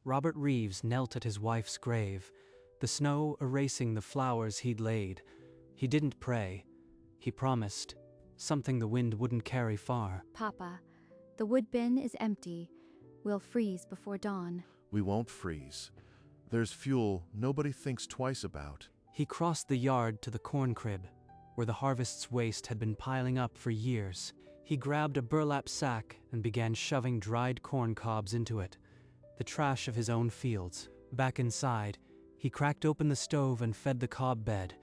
Robert Reeves knelt at his wife's grave, the snow erasing the flowers he'd laid. He didn't pray. He promised, something the wind wouldn't carry far. Papa, the wood bin is empty. We'll freeze before dawn. We won't freeze. There's fuel nobody thinks twice about. He crossed the yard to the corn crib, where the harvest's waste had been piling up for years. He grabbed a burlap sack and began shoving dried corn cobs into it, the trash of his own fields. Back inside, he cracked open the stove and fed the cob bed.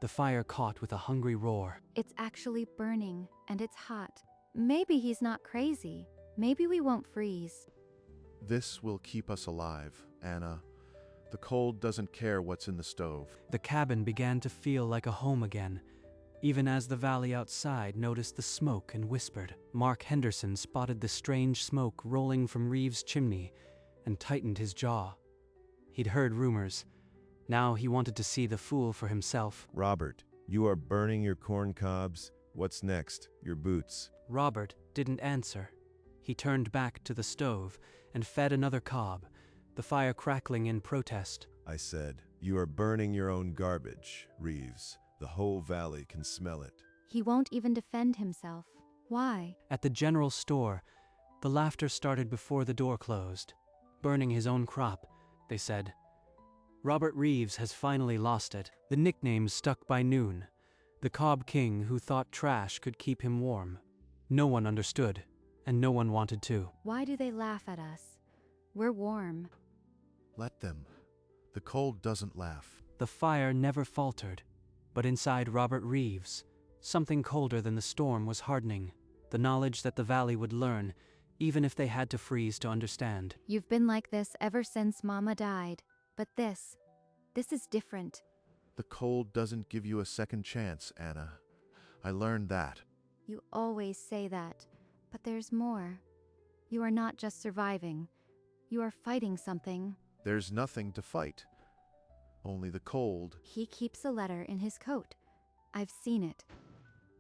The fire caught with a hungry roar. It's actually burning, and it's hot. Maybe he's not crazy. Maybe we won't freeze. This will keep us alive, Anna. The cold doesn't care what's in the stove. The cabin began to feel like a home again, even as the valley outside noticed the smoke and whispered. Mark Henderson spotted the strange smoke rolling from Reeves' chimney and tightened his jaw. He'd heard rumors. Now he wanted to see the fool for himself. Robert, you are burning your corn cobs. What's next? Your boots. Robert didn't answer. He turned back to the stove and fed another cob, the fire crackling in protest. I said, you are burning your own garbage, Reeves. The whole valley can smell it. He won't even defend himself. Why? At the general store, the laughter started before the door closed. Burning his own crop, they said. Robert Reeves has finally lost it. The nickname stuck by noon. The Cob King who thought trash could keep him warm. No one understood, and no one wanted to. Why do they laugh at us? We're warm. Let them. The cold doesn't laugh. The fire never faltered, but inside Robert Reeves, something colder than the storm was hardening. The knowledge that the valley would learn, even if they had to freeze to understand. You've been like this ever since Mama died. But this is different. The cold doesn't give you a second chance, Anna. I learned that. You always say that, but there's more. You are not just surviving. You are fighting something. There's nothing to fight. Only the cold. He keeps a letter in his coat. I've seen it.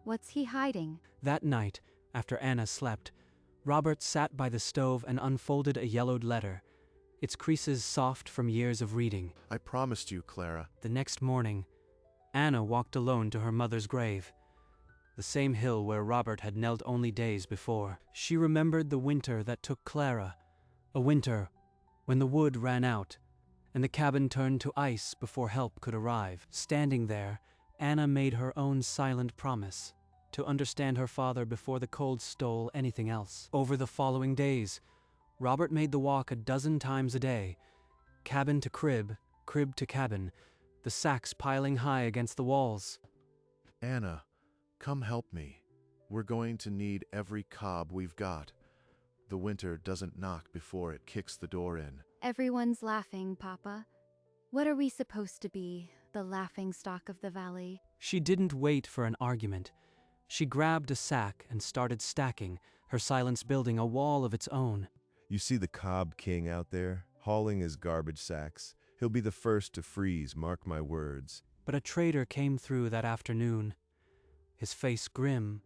What's he hiding? That night, after Anna slept, Robert sat by the stove and unfolded a yellowed letter, its creases soft from years of reading. I promised you, Clara. The next morning, Anna walked alone to her mother's grave, the same hill where Robert had knelt only days before. She remembered the winter that took Clara, a winter when the wood ran out and the cabin turned to ice before help could arrive. Standing there, Anna made her own silent promise to understand her father before the cold stole anything else. Over the following days, Robert made the walk 12 times a day, cabin to crib, crib to cabin, the sacks piling high against the walls. Anna, come help me. We're going to need every cob we've got. The winter doesn't knock before it kicks the door in. Everyone's laughing, Papa. What are we supposed to be, the laughing stock of the valley? She didn't wait for an argument. She grabbed a sack and started stacking, her silence building a wall of its own. You see the Cob King out there, hauling his garbage sacks. He'll be the first to freeze, mark my words. But a trader came through that afternoon, his face grim.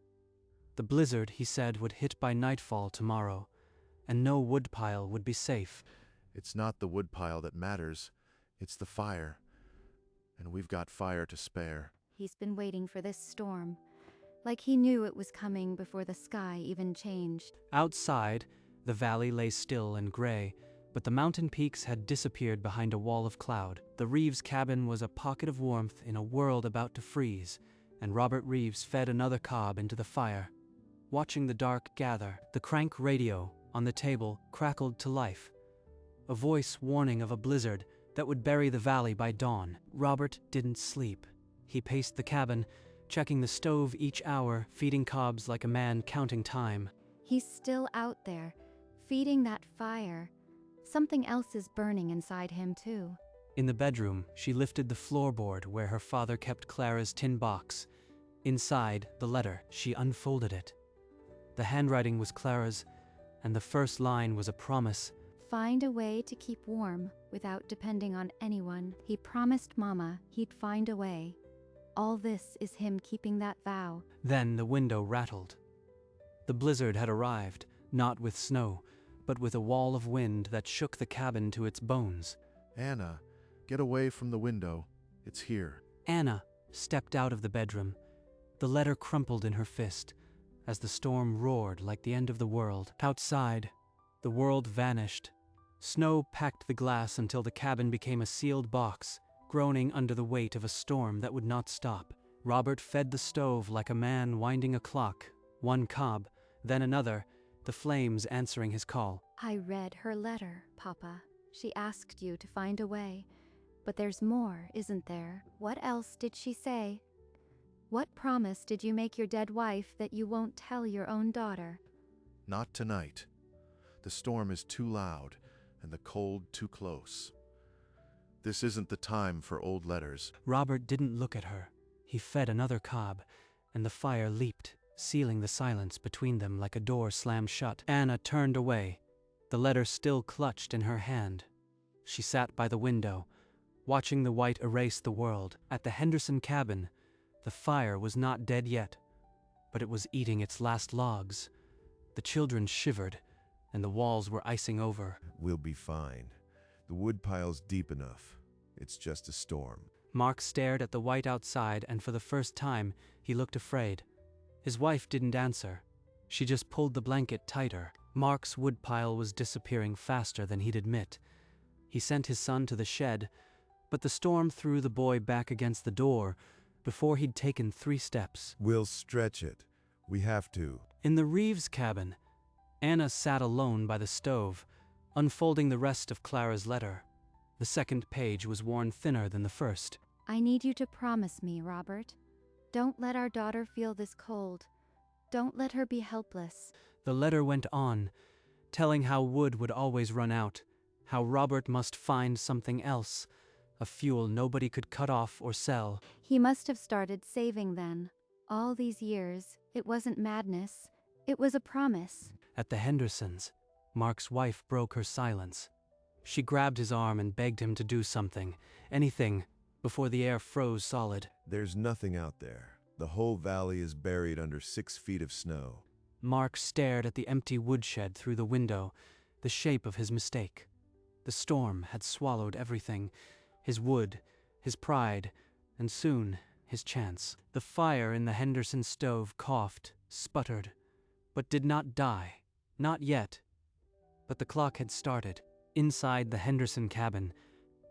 The blizzard, he said, would hit by nightfall tomorrow, and no woodpile would be safe. It's not the woodpile that matters. It's the fire. And we've got fire to spare. He's been waiting for this storm, like he knew it was coming before the sky even changed. Outside, the valley lay still and gray, but the mountain peaks had disappeared behind a wall of cloud. The Reeves cabin was a pocket of warmth in a world about to freeze, and Robert Reeves fed another cob into the fire. Watching the dark gather, the crank radio on the table crackled to life, a voice warning of a blizzard that would bury the valley by dawn. Robert didn't sleep. He paced the cabin, checking the stove each hour, feeding cobs like a man counting time. He's still out there, feeding that fire. Something else is burning inside him, too. In the bedroom, she lifted the floorboard where her father kept Clara's tin box. Inside, the letter. She unfolded it. The handwriting was Clara's, and the first line was a promise. Find a way to keep warm without depending on anyone. He promised Mama he'd find a way. All this is him keeping that vow. Then the window rattled. The blizzard had arrived, not with snow, but with a wall of wind that shook the cabin to its bones. Anna, get away from the window. It's here. Anna stepped out of the bedroom. The letter crumpled in her fist as the storm roared like the end of the world. Outside, the world vanished. Snow packed the glass until the cabin became a sealed box, groaning under the weight of a storm that would not stop. Robert fed the stove like a man winding a clock, one cob, then another, the flames answering his call. I read her letter, Papa. She asked you to find a way. But there's more, isn't there? What else did she say? What promise did you make your dead wife that you won't tell your own daughter? Not tonight. The storm is too loud and the cold too close. This isn't the time for old letters. Robert didn't look at her. He fed another cob, and the fire leaped, sealing the silence between them like a door slammed shut. Anna turned away, the letter still clutched in her hand. She sat by the window, watching the white erase the world. At the Henderson cabin, the fire was not dead yet, but it was eating its last logs. The children shivered, and the walls were icing over. We'll be fine. The woodpile's deep enough. It's just a storm. Mark stared at the white outside, and for the first time, he looked afraid. His wife didn't answer. She just pulled the blanket tighter. Mark's woodpile was disappearing faster than he'd admit. He sent his son to the shed, but the storm threw the boy back against the door before he'd taken 3 steps. We'll stretch it. We have to. In the Reeves cabin, Anna sat alone by the stove, unfolding the rest of Clara's letter. The second page was worn thinner than the first. I need you to promise me, Robert. Don't let our daughter feel this cold. Don't let her be helpless. The letter went on, telling how wood would always run out, how Robert must find something else, a fuel nobody could cut off or sell. He must have started saving then. All these years, it wasn't madness. It was a promise. At the Hendersons, Mark's wife broke her silence. She grabbed his arm and begged him to do something, anything, before the air froze solid. There's nothing out there. The whole valley is buried under 6 feet of snow. Mark stared at the empty woodshed through the window, the shape of his mistake. The storm had swallowed everything, his wood, his pride, and soon his chance. The fire in the Henderson stove coughed, sputtered, but did not die. Not yet. But the clock had started. Inside the Henderson cabin,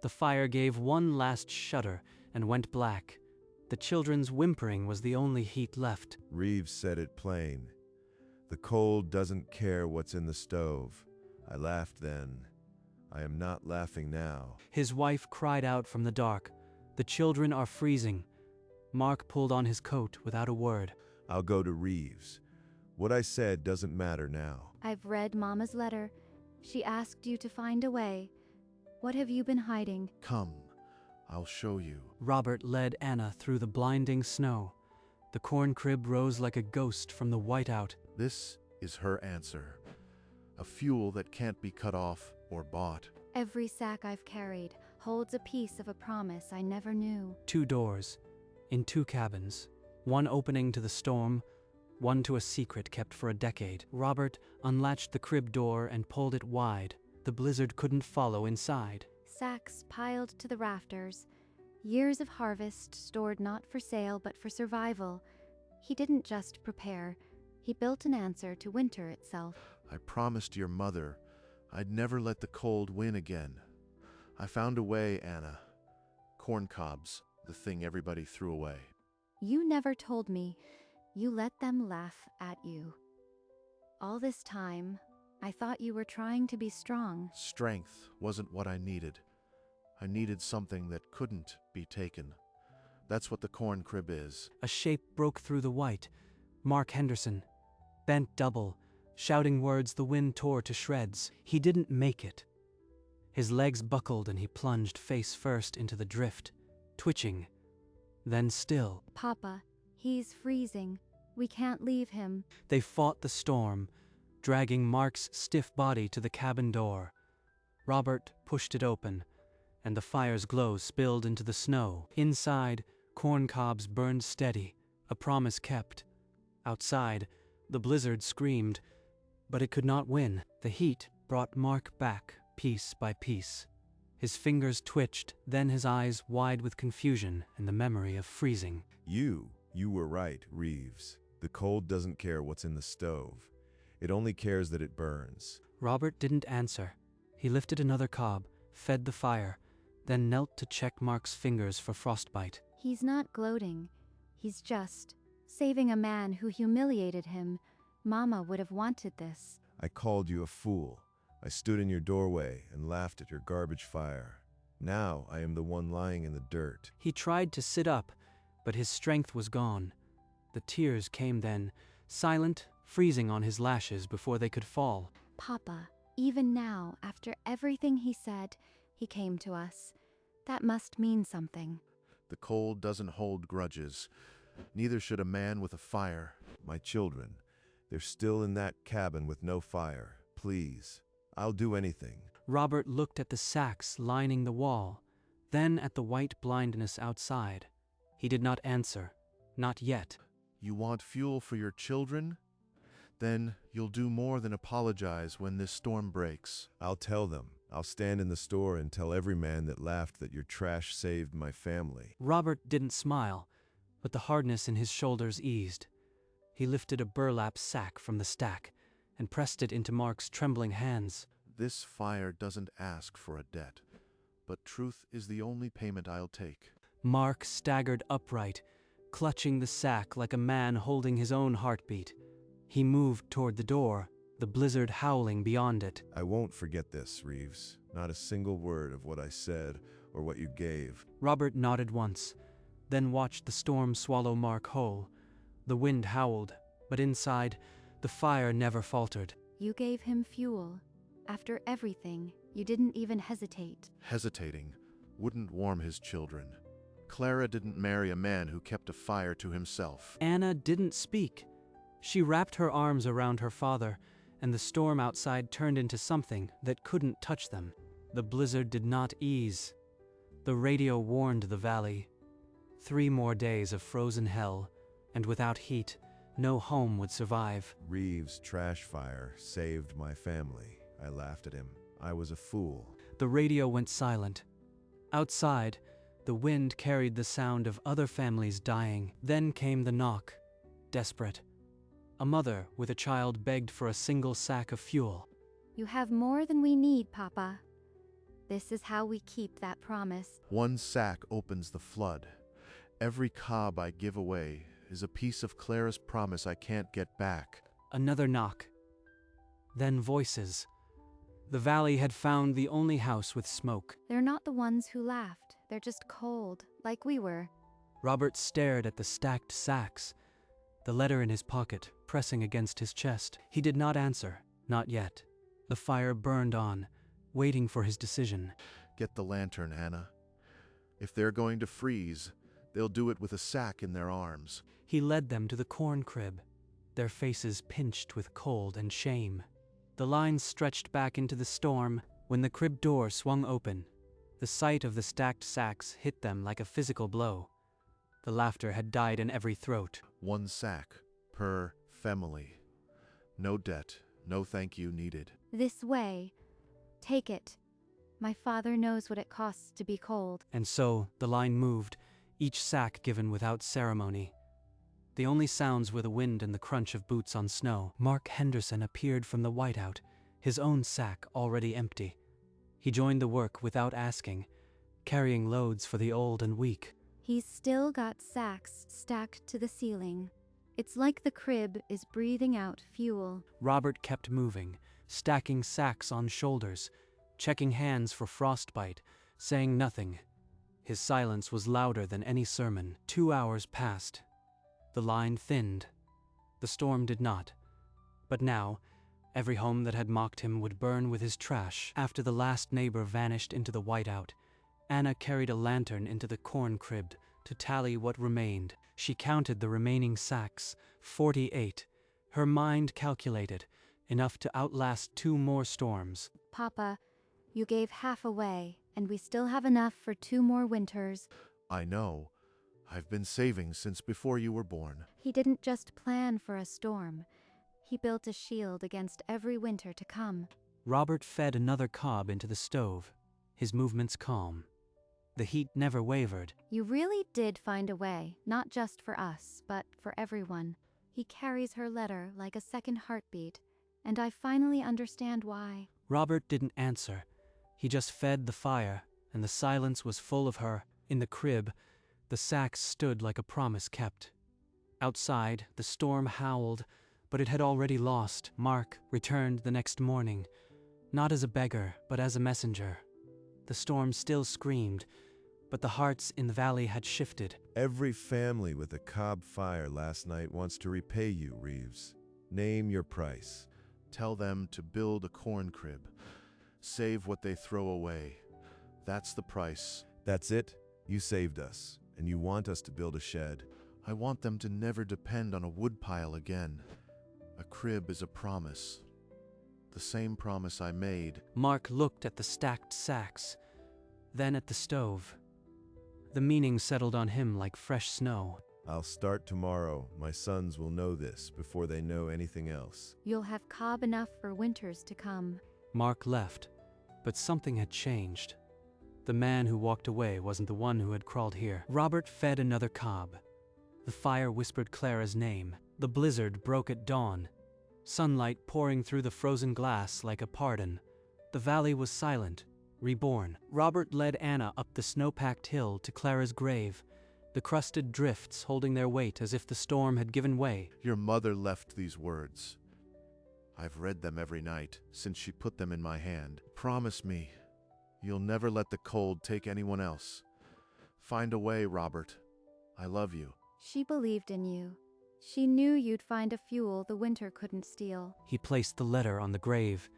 the fire gave one last shudder and went black. The children's whimpering was the only heat left. Reeves said it plain. The cold doesn't care what's in the stove. I laughed then. I am not laughing now. His wife cried out from the dark. The children are freezing. Mark pulled on his coat without a word. I'll go to Reeves. What I said doesn't matter now. I've read Mama's letter. She asked you to find a way. What have you been hiding? Come, I'll show you. Robert led Anna through the blinding snow. The corn crib rose like a ghost from the whiteout. This is her answer. A fuel that can't be cut off or bought. Every sack I've carried holds a piece of a promise I never knew. 2 doors, in 2 cabins, one opening to the storm, one to a secret kept for a decade. Robert unlatched the crib door and pulled it wide. The blizzard couldn't follow inside. Sacks piled to the rafters. Years of harvest stored not for sale but for survival. He didn't just prepare. He built an answer to winter itself. I promised your mother I'd never let the cold win again. I found a way, Anna. Corn cobs, the thing everybody threw away. You never told me. You let them laugh at you. All this time, I thought you were trying to be strong. Strength wasn't what I needed. I needed something that couldn't be taken. That's what the corn crib is. A shape broke through the white. Mark Henderson, bent double, shouting words the wind tore to shreds. He didn't make it. His legs buckled and he plunged face first into the drift, twitching, then still. Papa, he's freezing. We can't leave him. They fought the storm, dragging Mark's stiff body to the cabin door. Robert pushed it open, and the fire's glow spilled into the snow. Inside, corn cobs burned steady, a promise kept. Outside, the blizzard screamed, but it could not win. The heat brought Mark back, piece by piece. His fingers twitched, then his eyes wide with confusion and the memory of freezing. You were right, Reeves. The cold doesn't care what's in the stove. It only cares that it burns. Robert didn't answer. He lifted another cob, fed the fire, then knelt to check Mark's fingers for frostbite. He's not gloating. He's just saving a man who humiliated him. Mama would have wanted this. I called you a fool. I stood in your doorway and laughed at your garbage fire. Now I am the one lying in the dirt. He tried to sit up, but his strength was gone. The tears came then, silent, freezing on his lashes before they could fall. Papa, even now, after everything he said, he came to us. That must mean something. The cold doesn't hold grudges. Neither should a man with a fire. My children, they're still in that cabin with no fire. Please, I'll do anything. Robert looked at the sacks lining the wall, then at the white blindness outside. He did not answer. Not yet. You want fuel for your children? Then you'll do more than apologize when this storm breaks. I'll tell them. I'll stand in the store and tell every man that laughed that your trash saved my family. Robert didn't smile, but the hardness in his shoulders eased. He lifted a burlap sack from the stack and pressed it into Mark's trembling hands. This fire doesn't ask for a debt, but truth is the only payment I'll take. Mark staggered upright, clutching the sack like a man holding his own heartbeat. He moved toward the door, the blizzard howling beyond it. I won't forget this, Reeves. Not a single word of what I said or what you gave. Robert nodded once, then watched the storm swallow Mark whole. The wind howled, but inside, the fire never faltered. You gave him fuel. After everything, you didn't even hesitate. Hesitating wouldn't warm his children. Clara didn't marry a man who kept a fire to himself. Anna didn't speak. She wrapped her arms around her father, and the storm outside turned into something that couldn't touch them. The blizzard did not ease. The radio warned the valley. 3 more days of frozen hell, and without heat, no home would survive. Reeves' trash fire saved my family. I laughed at him. I was a fool. The radio went silent. Outside, the wind carried the sound of other families dying. Then came the knock, desperate. A mother with a child begged for a single sack of fuel. You have more than we need, Papa. This is how we keep that promise. 1 sack opens the flood. Every cob I give away is a piece of Clara's promise I can't get back. Another knock. Then voices. The valley had found the only house with smoke. They're not the ones who laughed. They're just cold, like we were. Robert stared at the stacked sacks, the letter in his pocket pressing against his chest. He did not answer, not yet. The fire burned on, waiting for his decision. Get the lantern, Anna. If they're going to freeze, they'll do it with a sack in their arms. He led them to the corn crib, their faces pinched with cold and shame. The lines stretched back into the storm when the crib door swung open. The sight of the stacked sacks hit them like a physical blow. The laughter had died in every throat. 1 sack per family. No debt, no thank you needed. This way. Take it. My father knows what it costs to be cold. And so the line moved, each sack given without ceremony. The only sounds were the wind and the crunch of boots on snow. Mark Henderson appeared from the whiteout, his own sack already empty. He joined the work without asking, carrying loads for the old and weak. He's still got sacks stacked to the ceiling. It's like the crib is breathing out fuel. Robert kept moving, stacking sacks on shoulders, checking hands for frostbite, saying nothing. His silence was louder than any sermon. 2 hours passed. The line thinned. The storm did not. But now, every home that had mocked him would burn with his trash. After the last neighbor vanished into the whiteout, Anna carried a lantern into the corn crib to tally what remained. She counted the remaining sacks, 48. Her mind calculated, enough to outlast 2 more storms. Papa, you gave half away, and we still have enough for 2 more winters. I know. I've been saving since before you were born. He didn't just plan for a storm. He built a shield against every winter to come. Robert fed another cob into the stove, his movements calm. The heat never wavered. You really did find a way, not just for us, but for everyone. He carries her letter like a second heartbeat, and I finally understand why. Robert didn't answer. He just fed the fire, and the silence was full of her. In the crib, the sacks stood like a promise kept. Outside, the storm howled, but it had already lost. Mark returned the next morning, not as a beggar, but as a messenger. The storm still screamed, but the hearts in the valley had shifted. Every family with a cob fire last night wants to repay you, Reeves. Name your price. Tell them to build a corn crib. Save what they throw away. That's the price. That's it? You saved us, and you want us to build a shed. I want them to never depend on a woodpile again. A crib is a promise. The same promise I made. Mark looked at the stacked sacks, then at the stove. The meaning settled on him like fresh snow. I'll start tomorrow. My sons will know this before they know anything else. You'll have cob enough for winters to come. Mark left, but something had changed. The man who walked away wasn't the one who had crawled here. Robert fed another cob. The fire whispered Clara's name. The blizzard broke at dawn, sunlight pouring through the frozen glass like a pardon. The valley was silent, reborn. Robert led Anna up the snow-packed hill to Clara's grave, the crusted drifts holding their weight as if the storm had given way. Your mother left these words. I've read them every night since she put them in my hand. Promise me, you'll never let the cold take anyone else. Find a way, Robert. I love you. She believed in you. She knew you'd find a fuel the winter couldn't steal. He placed the letter on the grave,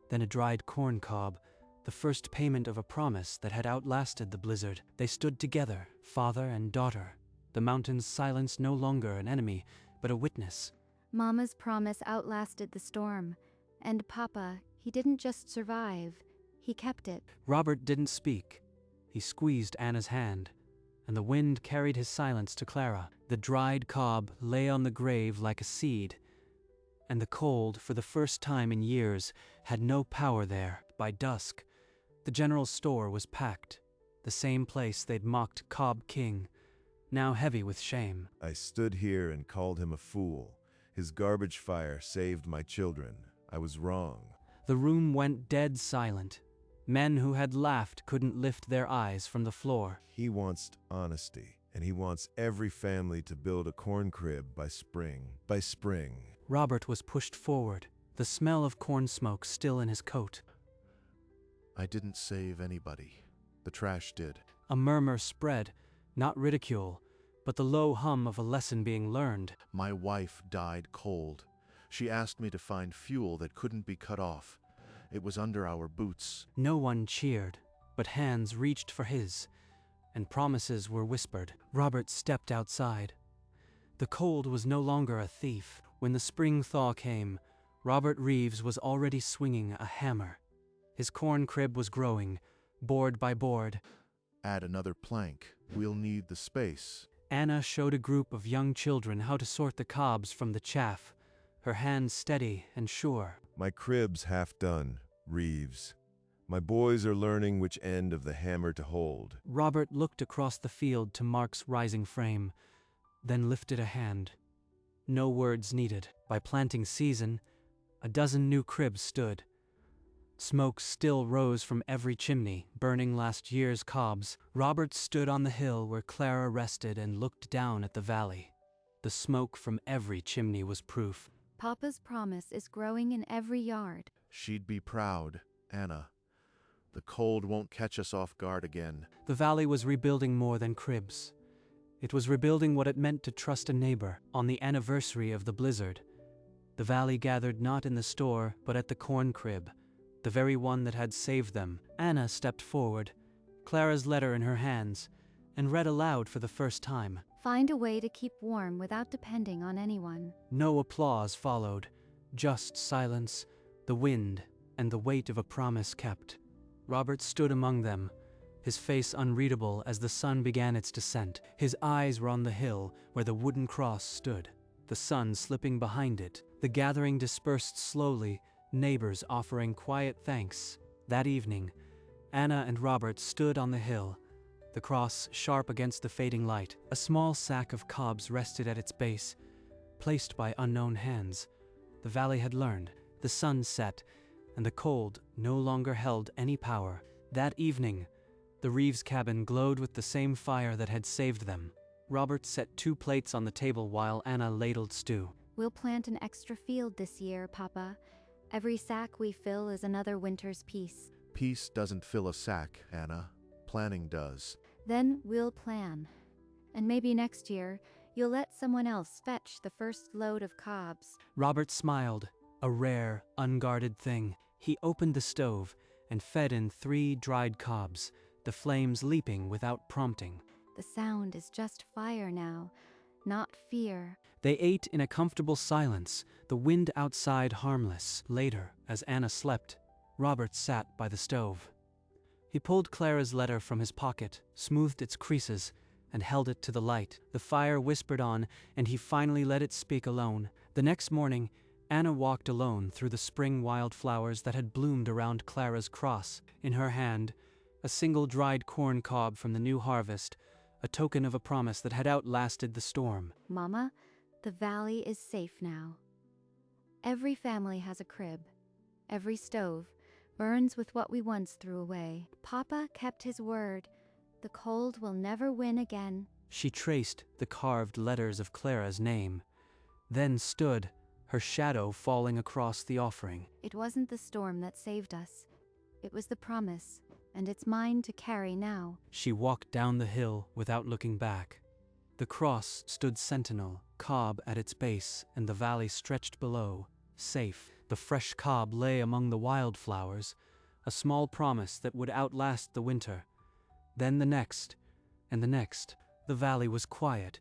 then a dried corn cob, the first payment of a promise that had outlasted the blizzard. They stood together, father and daughter, the mountain's silence no longer an enemy, but a witness. Mama's promise outlasted the storm, and Papa, he didn't just survive, he kept it. Robert didn't speak. He squeezed Anna's hand, and the wind carried his silence to Clara. The dried cob lay on the grave like a seed, and the cold, for the first time in years, had no power there. By dusk, the general store was packed, the same place they'd mocked Cob King, now heavy with shame. I stood here and called him a fool. His garbage fire saved my children. I was wrong. The room went dead silent. Men who had laughed couldn't lift their eyes from the floor. He wants honesty, and he wants every family to build a corn crib by spring. By spring. Robert was pushed forward, the smell of corn smoke still in his coat. I didn't save anybody. The trash did. A murmur spread, not ridicule, but the low hum of a lesson being learned. My wife died cold. She asked me to find fuel that couldn't be cut off. It was under our boots. No one cheered, but hands reached for his, and promises were whispered. Robert stepped outside. The cold was no longer a thief. When the spring thaw came, Robert Reeves was already swinging a hammer. His corn crib was growing, board by board. Add another plank. We'll need the space. Anna showed a group of young children how to sort the cobs from the chaff, her hands steady and sure. My crib's half done, Reeves. My boys are learning which end of the hammer to hold. Robert looked across the field to Mark's rising frame, then lifted a hand. No words needed. By planting season, a dozen new cribs stood. Smoke still rose from every chimney, burning last year's cobs. Robert stood on the hill where Clara rested and looked down at the valley. The smoke from every chimney was proof. Papa's promise is growing in every yard. She'd be proud, Anna. The cold won't catch us off guard again. The valley was rebuilding more than cribs. It was rebuilding what it meant to trust a neighbor. On the anniversary of the blizzard, the valley gathered not in the store, but at the corn crib, the very one that had saved them. Anna stepped forward, Clara's letter in her hands, and read aloud for the first time. Find a way to keep warm without depending on anyone. No applause followed, just silence, the wind, and the weight of a promise kept. Robert stood among them, his face unreadable as the sun began its descent. His eyes were on the hill where the wooden cross stood, the sun slipping behind it. The gathering dispersed slowly, neighbors offering quiet thanks. That evening, Anna and Robert stood on the hill, the cross sharp against the fading light. A small sack of cobs rested at its base, placed by unknown hands. The valley had learned. The sun set, and the cold no longer held any power. That evening, the Reeves cabin glowed with the same fire that had saved them. Robert set 2 plates on the table while Anna ladled stew. We'll plant an extra field this year, Papa. Every sack we fill is another winter's peace. Peace doesn't fill a sack, Anna. Planning does. Then we'll plan. And maybe next year, you'll let someone else fetch the first load of cobs. Robert smiled, a rare, unguarded thing. He opened the stove and fed in 3 dried cobs, the flames leaping without prompting. The sound is just fire now, not fear. They ate in a comfortable silence, the wind outside harmless. Later, as Anna slept, Robert sat by the stove. He pulled Clara's letter from his pocket, smoothed its creases, and held it to the light. The fire whispered on, and he finally let it speak alone. The next morning, Anna walked alone through the spring wildflowers that had bloomed around Clara's cross. In her hand, a single dried corn cob from the new harvest, a token of a promise that had outlasted the storm. Mama, the valley is safe now. Every family has a crib. Every stove burns with what we once threw away. Papa kept his word. The cold will never win again. She traced the carved letters of Clara's name, then stood, her shadow falling across the offering. It wasn't the storm that saved us. It was the promise, and it's mine to carry now. She walked down the hill without looking back. The cross stood sentinel, cob at its base, and the valley stretched below, safe. The fresh cob lay among the wildflowers, a small promise that would outlast the winter. Then the next, and the next. The valley was quiet,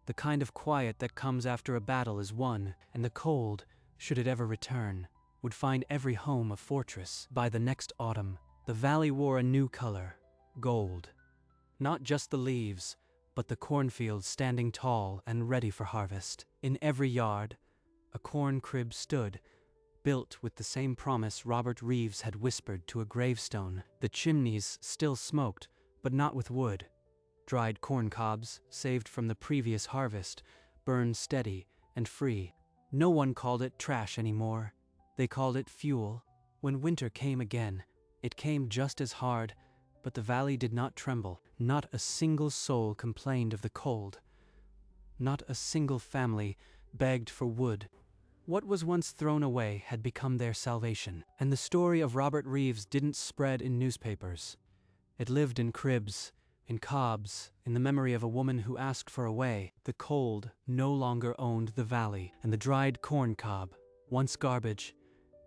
the kind of quiet that comes after a battle is won, and the cold, should it ever return, would find every home a fortress. By the next autumn, the valley wore a new color, gold. Not just the leaves, but the cornfields standing tall and ready for harvest. In every yard, a corn crib stood, built with the same promise Robert Reeves had whispered to a gravestone. The chimneys still smoked, but not with wood. Dried corn cobs, saved from the previous harvest, burned steady and free. No one called it trash anymore. They called it fuel. When winter came again, it came just as hard, but the valley did not tremble. Not a single soul complained of the cold. Not a single family begged for wood. What was once thrown away had become their salvation. And the story of Robert Reeves didn't spread in newspapers. It lived in cribs, in cobs, in the memory of a woman who asked for a way. The cold no longer owned the valley, and the dried corn cob, once garbage,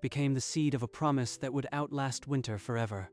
became the seed of a promise that would outlast winter forever.